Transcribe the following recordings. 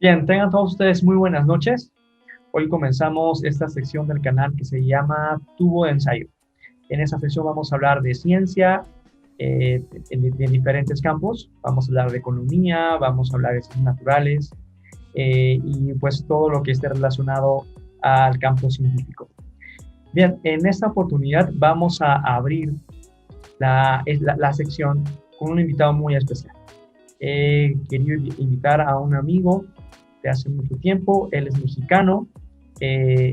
Bien, tengan todos ustedes muy buenas noches. Hoy comenzamos esta sección del canal que se llama Tubo de Ensayo. En esta sección vamos a hablar de ciencia en diferentes campos. Vamos a hablar de economía, vamos a hablar de ciencias naturales y pues todo lo que esté relacionado al campo científico. Bien, en esta oportunidad vamos a abrir la sección con un invitado muy especial. He querido invitar a un amigo de hace mucho tiempo. Él es mexicano.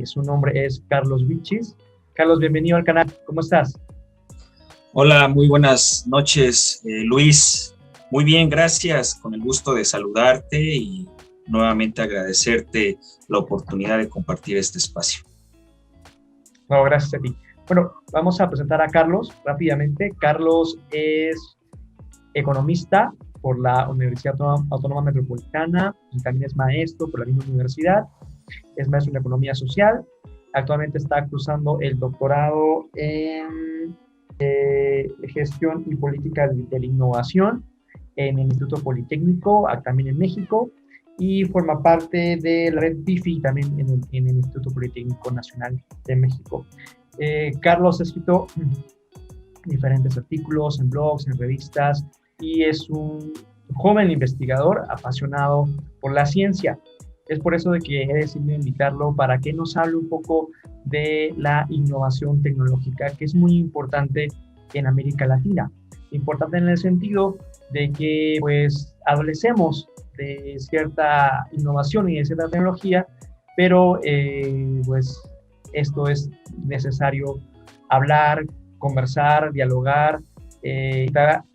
Su nombre es Carlos Vichis. Carlos, bienvenido al canal. ¿Cómo estás? Hola, muy buenas noches, Luis. Muy bien, gracias. Con el gusto de saludarte y nuevamente agradecerte la oportunidad de compartir este espacio. No, gracias a ti. Bueno, vamos a presentar a Carlos rápidamente. Carlos es economista por la Universidad Autónoma Metropolitana y también es maestro por la misma universidad. Es maestro en economía social. Actualmente está cursando el doctorado en gestión y política de la innovación en el Instituto Politécnico, también en México, y forma parte de la red PIFI también en el Instituto Politécnico Nacional de México. Carlos ha escrito diferentes artículos en blogs, en revistas, y es un joven investigador apasionado por la ciencia. Es por eso de que he decidido invitarlo para que nos hable un poco de la innovación tecnológica, que es muy importante en América Latina. Importante en el sentido de que pues adolecemos de cierta innovación y de cierta tecnología, pero pues esto es necesario hablar, conversar, dialogar,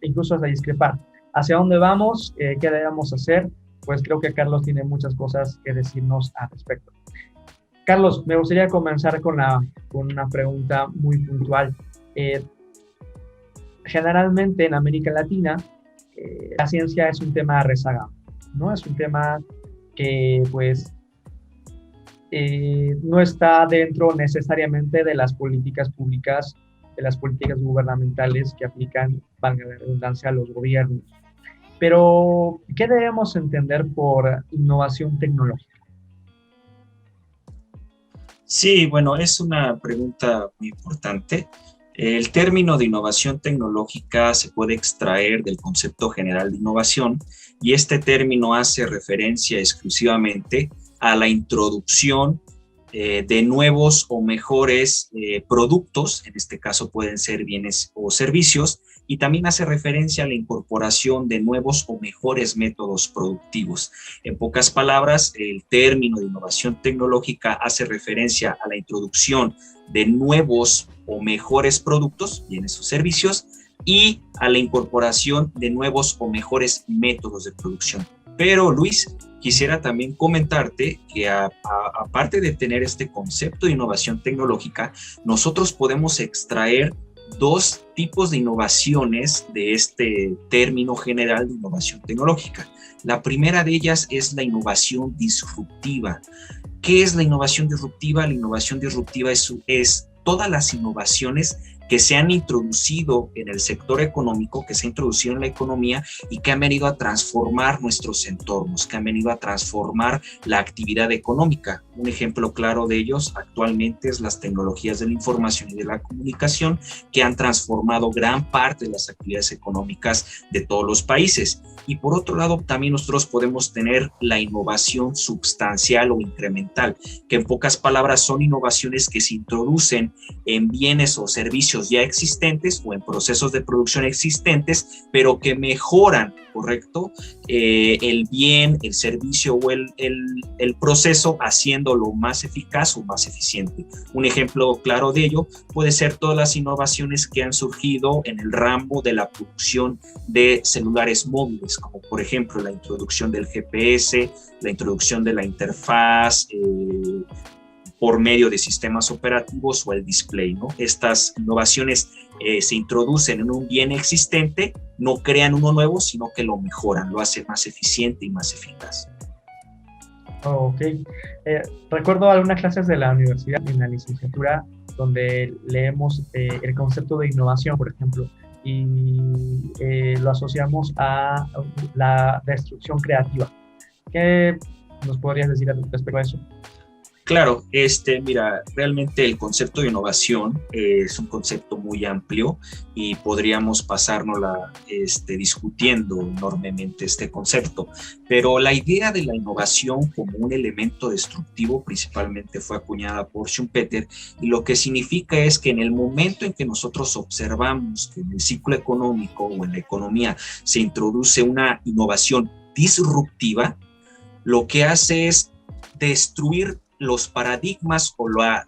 incluso hasta discrepar. ¿Hacia dónde vamos? ¿Qué debemos hacer? Pues creo que Carlos tiene muchas cosas que decirnos al respecto. Carlos, me gustaría comenzar con una pregunta muy puntual. Generalmente en América Latina, la ciencia es un tema rezagado, ¿no? Es un tema que pues no está dentro necesariamente de las políticas públicas, de las políticas gubernamentales que aplican, valga la redundancia, a los gobiernos. Pero, ¿qué debemos entender por innovación tecnológica? Sí, bueno, es una pregunta muy importante. El término de innovación tecnológica se puede extraer del concepto general de innovación y este término hace referencia exclusivamente a la introducción de nuevos o mejores productos, en este caso pueden ser bienes o servicios, y también hace referencia a la incorporación de nuevos o mejores métodos productivos. En pocas palabras, el término de innovación tecnológica hace referencia a la introducción de nuevos o mejores productos, bienes o servicios, y a la incorporación de nuevos o mejores métodos de producción. Pero, Luis, quisiera también comentarte que aparte de tener este concepto de innovación tecnológica, nosotros podemos extraer dos tipos de innovaciones de este término general de innovación tecnológica. La primera de ellas es la innovación disruptiva. ¿Qué es la innovación disruptiva? La innovación disruptiva es todas las innovaciones que se han introducido en el sector económico, que se han introducido en la economía y que han venido a transformar nuestros entornos, que han venido a transformar la actividad económica. Un ejemplo claro de ellos actualmente es las tecnologías de la información y de la comunicación, que han transformado gran parte de las actividades económicas de todos los países. Y por otro lado, también nosotros podemos tener la innovación substancial o incremental, que en pocas palabras son innovaciones que se introducen en bienes o servicios ya existentes o en procesos de producción existentes, pero que mejoran, ¿correcto? El bien, el servicio o el proceso, haciéndolo más eficaz o más eficiente. Un ejemplo claro de ello puede ser todas las innovaciones que han surgido en el ramo de la producción de celulares móviles, como por ejemplo la introducción del GPS, la introducción de la interfaz, por medio de sistemas operativos o el display, ¿no? Estas innovaciones se introducen en un bien existente, no crean uno nuevo, sino que lo mejoran, lo hacen más eficiente y más eficaz. Ok. Recuerdo algunas clases de la universidad en la licenciatura donde leemos el concepto de innovación, por ejemplo, y lo asociamos a la destrucción creativa, que nos podrías decir respecto a eso? Claro, mira, realmente el concepto de innovación es un concepto muy amplio y podríamos pasárnosla discutiendo enormemente este concepto, pero la idea de la innovación como un elemento destructivo principalmente fue acuñada por Schumpeter, y lo que significa es que en el momento en que nosotros observamos que en el ciclo económico o en la economía se introduce una innovación disruptiva, lo que hace es destruir los paradigmas o la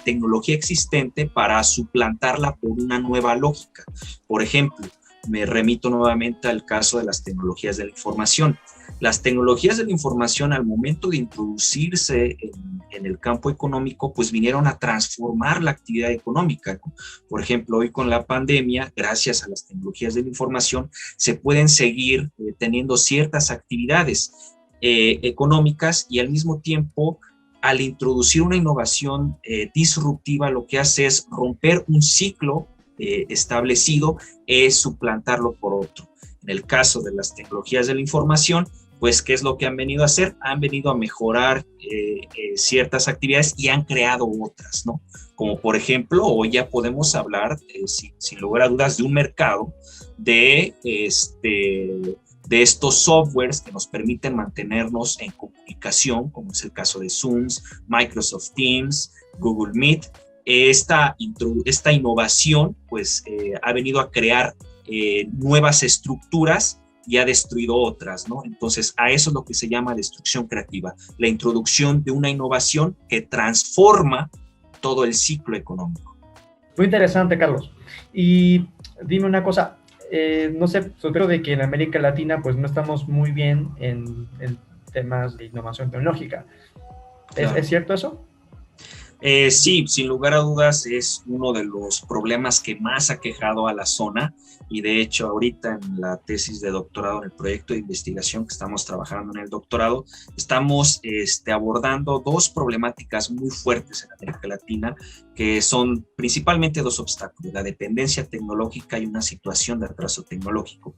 tecnología existente para suplantarla por una nueva lógica. Por ejemplo, me remito nuevamente al caso de las tecnologías de la información. Las tecnologías de la información, al momento de introducirse en el campo económico, pues vinieron a transformar la actividad económica. Por ejemplo, hoy con la pandemia, gracias a las tecnologías de la información, se pueden seguir teniendo ciertas actividades económicas, y al mismo tiempo, al introducir una innovación disruptiva, lo que hace es romper un ciclo establecido, es suplantarlo por otro. En el caso de las tecnologías de la información, pues, ¿qué es lo que han venido a hacer? Han venido a mejorar ciertas actividades y han creado otras, ¿no? Como por ejemplo, hoy ya podemos hablar, sin lugar a dudas, de un mercado de estos softwares que nos permiten mantenernos en comunicación, como es el caso de Zoom, Microsoft Teams, Google Meet. Esta innovación, pues, ha venido a crear nuevas estructuras y ha destruido otras, ¿no? Entonces, a eso es lo que se llama destrucción creativa, la introducción de una innovación que transforma todo el ciclo económico. Muy interesante, Carlos. Y dime una cosa, no sé, creo de que en América Latina pues no estamos muy bien en temas de innovación tecnológica. Claro. ¿Es cierto eso? Sí, sin lugar a dudas es uno de los problemas que más ha quejado a la zona, y de hecho ahorita en la tesis de doctorado, en el proyecto de investigación que estamos trabajando en el doctorado, estamos abordando dos problemáticas muy fuertes en América Latina, que son principalmente dos obstáculos: la dependencia tecnológica y una situación de atraso tecnológico.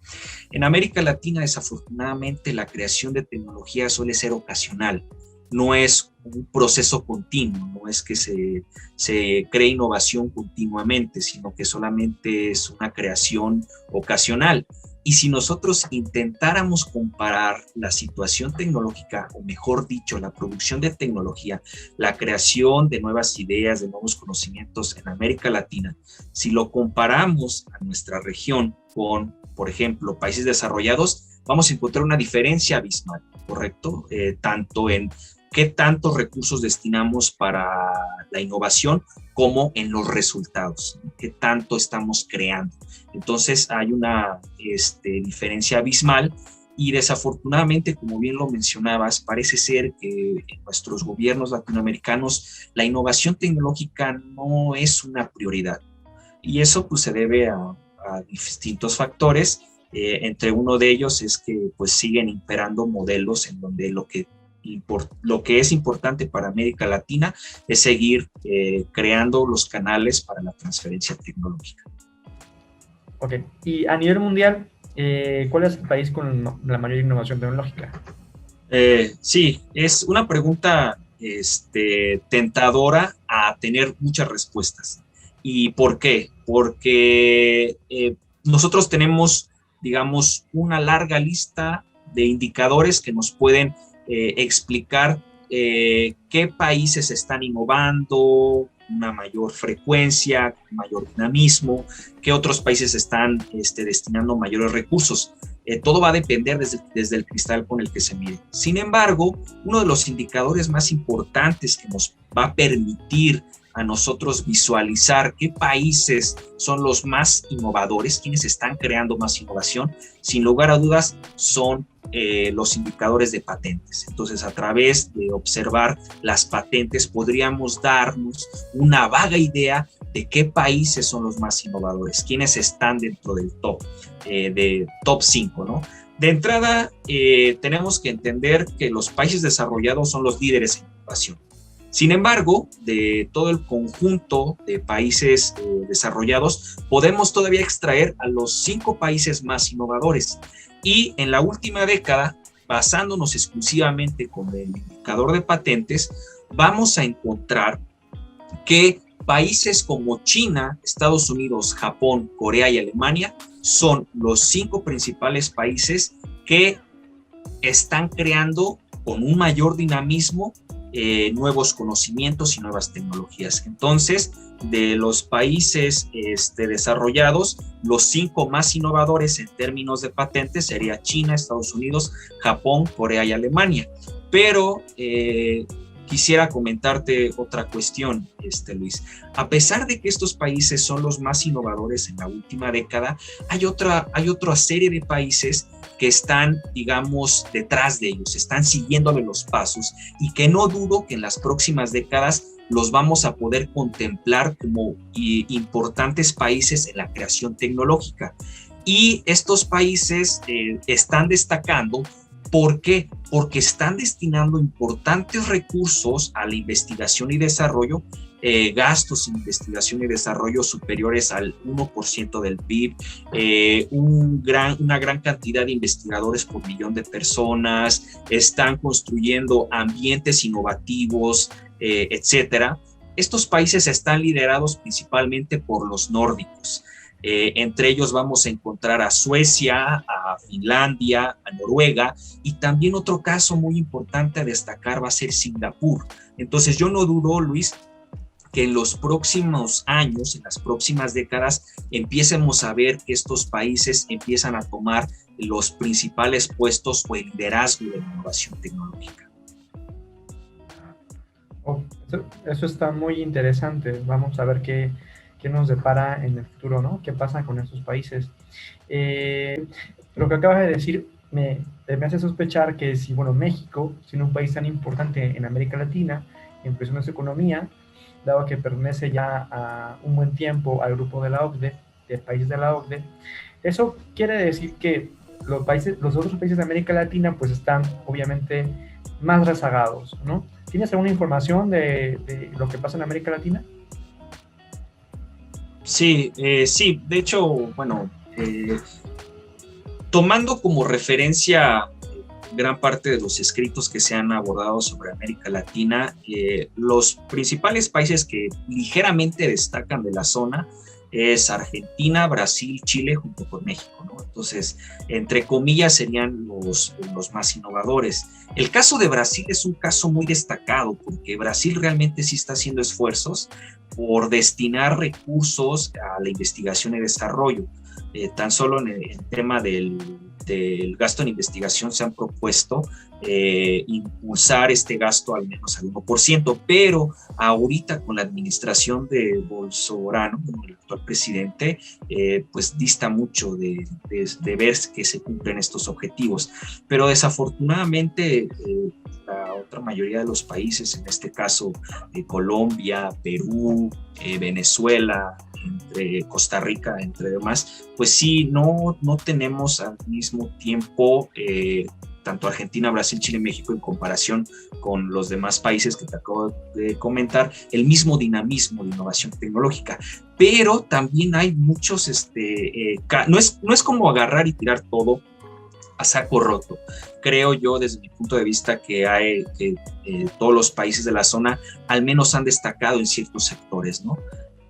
En América Latina, desafortunadamente, la creación de tecnología suele ser ocasional. No es un proceso continuo, no es que se cree innovación continuamente, sino que solamente es una creación ocasional. Y si nosotros intentáramos comparar la situación tecnológica, o mejor dicho, la producción de tecnología, la creación de nuevas ideas, de nuevos conocimientos en América Latina, si lo comparamos a nuestra región con, por ejemplo, países desarrollados, vamos a encontrar una diferencia abismal, ¿correcto? Tanto en qué tantos recursos destinamos para la innovación como en los resultados, ¿no? Qué tanto estamos creando. Entonces hay una diferencia abismal, y desafortunadamente, como bien lo mencionabas, parece ser que en nuestros gobiernos latinoamericanos la innovación tecnológica no es una prioridad, y eso pues se debe a distintos factores. Entre uno de ellos es que pues siguen imperando modelos en donde lo que es importante para América Latina es seguir creando los canales para la transferencia tecnológica. Ok, y a nivel mundial, ¿cuál es el país con la mayor innovación tecnológica? Sí, es una pregunta tentadora a tener muchas respuestas. ¿Y por qué? Porque nosotros tenemos, digamos, una larga lista de indicadores que nos pueden explicar qué países están innovando una mayor frecuencia, mayor dinamismo, qué otros países están destinando mayores recursos. Todo va a depender desde el cristal con el que se mire. Sin embargo, uno de los indicadores más importantes que nos va a permitir a nosotros visualizar qué países son los más innovadores, quienes están creando más innovación, sin lugar a dudas, son los indicadores de patentes. Entonces, a través de observar las patentes, podríamos darnos una vaga idea de qué países son los más innovadores, quiénes están dentro del top 5, ¿no? De entrada, tenemos que entender que los países desarrollados son los líderes en innovación. Sin embargo, de todo el conjunto de países desarrollados, podemos todavía extraer a los 5 países más innovadores. Y en la última década, basándonos exclusivamente con el indicador de patentes, vamos a encontrar que países como China, Estados Unidos, Japón, Corea y Alemania son los 5 principales países que están creando con un mayor dinamismo nuevos conocimientos y nuevas tecnologías. Entonces, de los países desarrollados, los 5 más innovadores en términos de patentes sería China, Estados Unidos, Japón, Corea y Alemania. Pero quisiera comentarte otra cuestión, Luis. A pesar de que estos países son los más innovadores en la última década, hay otra serie de países que están, digamos, detrás de ellos, están siguiéndole los pasos y que no dudo que en las próximas décadas los vamos a poder contemplar como importantes países en la creación tecnológica. Y estos países están destacando. ¿Por qué? Porque están destinando importantes recursos a la investigación y desarrollo, gastos en investigación y desarrollo superiores al 1% del PIB, una gran cantidad de investigadores por millón de personas, están construyendo ambientes innovativos, etcétera. Estos países están liderados principalmente por los nórdicos. Entre ellos vamos a encontrar a Suecia, a Finlandia, a Noruega, y también otro caso muy importante a destacar va a ser Singapur. Entonces yo no dudo, Luis, que en los próximos años, en las próximas décadas, empiecemos a ver que estos países empiezan a tomar los principales puestos o el liderazgo de la innovación tecnológica. Oh, eso está muy interesante. Vamos a ver qué nos depara en el futuro, ¿no? ¿Qué pasa con esos países? Lo que acabas de decir me hace sospechar que si, bueno, México, siendo un país tan importante en América Latina, en cuestión de su economía, dado que pertenece ya a un buen tiempo al grupo de la OCDE, de países de la OCDE, eso quiere decir que los otros países de América Latina pues están obviamente más rezagados, ¿no? ¿Tienes alguna información de lo que pasa en América Latina? Sí, sí, de hecho, bueno, tomando como referencia gran parte de los escritos que se han abordado sobre América Latina, los principales países que ligeramente destacan de la zona es Argentina, Brasil, Chile, junto con México, ¿no? Entonces, entre comillas, serían los más innovadores. El caso de Brasil es un caso muy destacado, porque Brasil realmente sí está haciendo esfuerzos por destinar recursos a la investigación y desarrollo. Tan solo en el tema del gasto en investigación se han propuesto impulsar este gasto al menos al 1%, pero ahorita con la administración de Bolsonaro, el actual presidente, pues dista mucho de ver que se cumplen estos objetivos. Pero desafortunadamente la otra mayoría de los países, en este caso Colombia, Perú, Venezuela, entre Costa Rica, entre demás, pues sí, no tenemos al mismo tiempo tanto Argentina, Brasil, Chile, México en comparación con los demás países que te acabo de comentar, el mismo dinamismo de innovación tecnológica, pero también hay muchos, no es como agarrar y tirar todo a saco roto. Creo yo, desde mi punto de vista, que todos los países de la zona al menos han destacado en ciertos sectores, ¿no?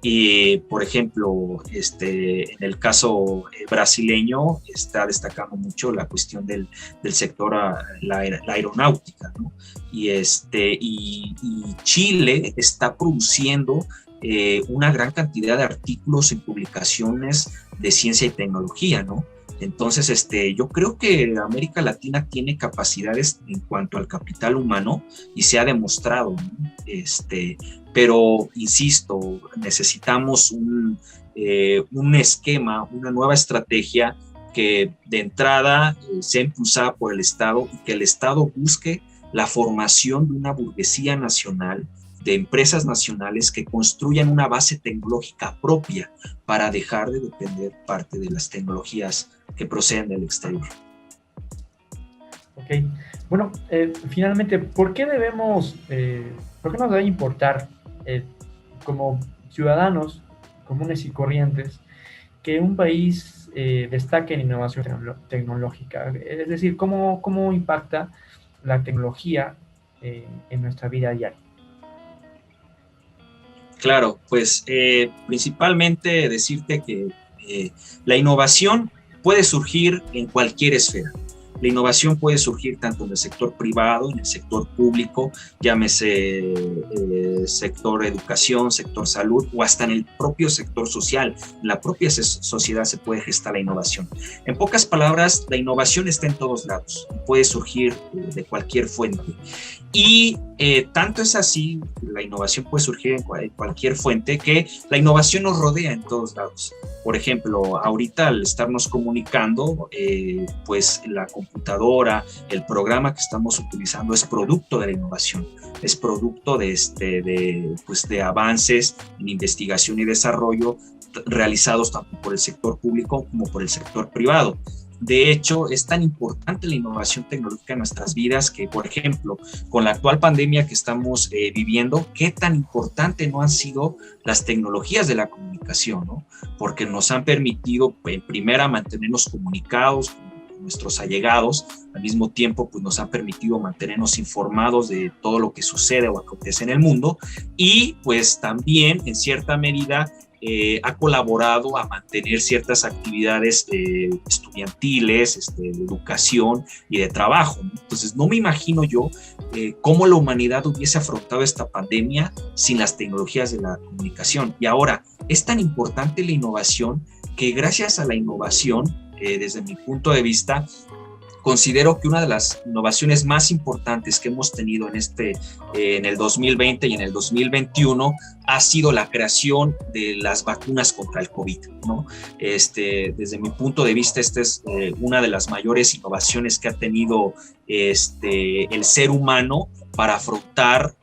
Y, por ejemplo, en el caso brasileño está destacando mucho la cuestión del sector la aeronáutica, ¿no? Y Chile está produciendo una gran cantidad de artículos en publicaciones de ciencia y tecnología, ¿no? Entonces, yo creo que América Latina tiene capacidades en cuanto al capital humano y se ha demostrado, ¿no? Pero, insisto, necesitamos un esquema, una nueva estrategia que de entrada sea impulsada por el Estado y que el Estado busque la formación de una burguesía nacional, de empresas nacionales que construyan una base tecnológica propia para dejar de depender parte de las tecnologías que proceden del exterior. Ok, bueno, finalmente, ¿por qué nos debe importar como ciudadanos comunes y corrientes que un país destaque en innovación tecnológica? Es decir, ¿cómo impacta la tecnología en nuestra vida diaria? Claro, pues principalmente decirte que la innovación puede surgir en cualquier esfera. La innovación puede surgir tanto en el sector privado, en el sector público, llámese sector educación, sector salud o hasta en el propio sector social. En la propia sociedad se puede gestar la innovación. En pocas palabras, la innovación está en todos lados, puede surgir de cualquier fuente. Y tanto es así, la innovación puede surgir en cualquier fuente, que la innovación nos rodea en todos lados. Por ejemplo, ahorita al estarnos comunicando, pues la computadora, el programa que estamos utilizando es producto de la innovación, es producto de avances en investigación y desarrollo realizados tanto por el sector público como por el sector privado. De hecho, es tan importante la innovación tecnológica en nuestras vidas que, por ejemplo, con la actual pandemia que estamos viviendo, qué tan importante no han sido las tecnologías de la comunicación, ¿no? Porque nos han permitido, en primera, mantenernos comunicados con nuestros allegados, al mismo tiempo, pues nos han permitido mantenernos informados de todo lo que sucede o acontece en el mundo, y pues también, en cierta medida, ha colaborado a mantener ciertas actividades estudiantiles, de educación y de trabajo, ¿no? Entonces, no me imagino yo cómo la humanidad hubiese afrontado esta pandemia sin las tecnologías de la comunicación. Y ahora, es tan importante la innovación que gracias a la innovación, desde mi punto de vista, considero que una de las innovaciones más importantes que hemos tenido en el 2020 y en el 2021 ha sido la creación de las vacunas contra el COVID, ¿no? Desde mi punto de vista, esta es una de las mayores innovaciones que ha tenido el ser humano para afrontar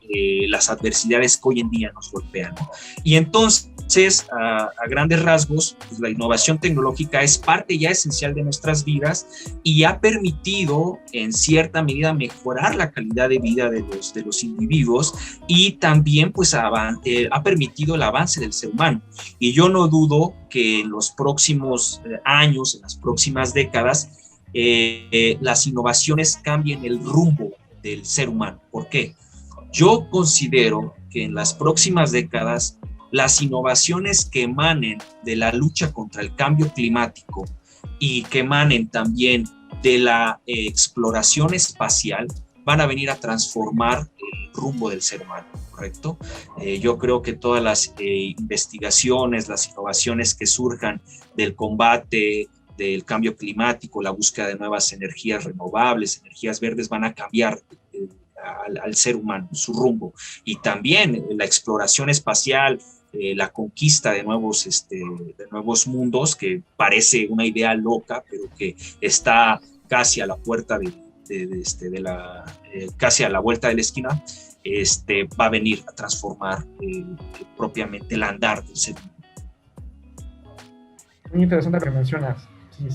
las adversidades que hoy en día nos golpean, ¿no? Y entonces, a grandes rasgos, pues, la innovación tecnológica es parte ya esencial de nuestras vidas y ha permitido, en cierta medida, mejorar la calidad de vida de los individuos, y también pues, ha permitido el avance del ser humano. Y yo no dudo que en los próximos años, en las próximas décadas, las innovaciones cambien el rumbo del ser humano. ¿Por qué? Yo considero que en las próximas décadas las innovaciones que emanen de la lucha contra el cambio climático y que emanen también de la exploración espacial van a venir a transformar el rumbo del ser humano, ¿correcto? Yo creo que todas las investigaciones, las innovaciones que surjan del combate del cambio climático, la búsqueda de nuevas energías renovables, energías verdes, van a cambiar al ser humano, su rumbo. Y también la exploración espacial, la conquista de nuevos mundos, que parece una idea loca, pero que está casi a la puerta casi a la vuelta de la esquina, va a venir a transformar propiamente el andar del ser humano. Muy interesante lo que mencionas. Sí,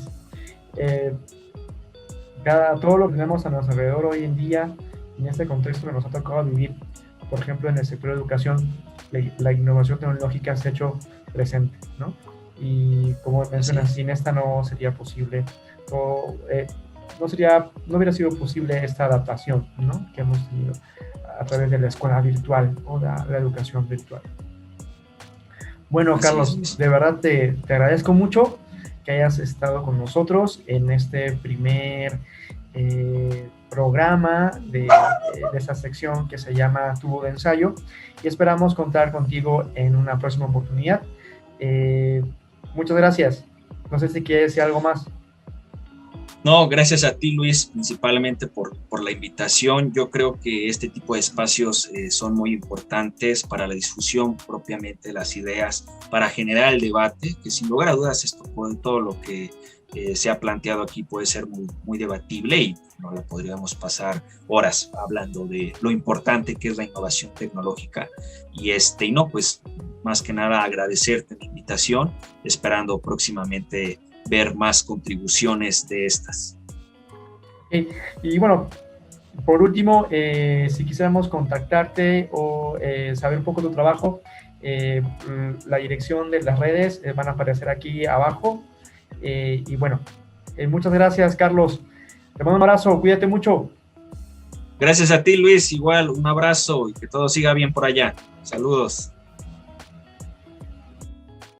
todo lo que tenemos a nuestro alrededor hoy en día, en este contexto que nos ha tocado vivir, por ejemplo, en el sector de educación, la innovación tecnológica se ha hecho presente, ¿no? Y como mencionas, sin esta no sería posible, no hubiera sido posible esta adaptación, ¿no?, que hemos tenido a través de la escuela virtual o la educación virtual. Bueno, Carlos, de verdad te agradezco mucho que hayas estado con nosotros en este primer programa de esta sección que se llama Tubo de Ensayo, y esperamos contar contigo en una próxima oportunidad. Muchas gracias. No sé si quieres decir algo más. No, gracias a ti, Luis, principalmente por la invitación. Yo creo que este tipo de espacios son muy importantes para la difusión propiamente de las ideas, para generar el debate, que sin lugar a dudas todo lo que se ha planteado aquí puede ser muy, muy debatible, y no la podríamos pasar horas hablando de lo importante que es la innovación tecnológica. Y no, pues más que nada agradecerte la invitación, esperando próximamente ver más contribuciones de estas. Y bueno, por último, si quisiéramos contactarte o saber un poco de tu trabajo, La dirección de las redes van a aparecer aquí abajo. Y bueno, muchas gracias, Carlos. Te mando un abrazo, cuídate mucho. Gracias a ti, Luis. Igual, un abrazo y que todo siga bien por allá. Saludos.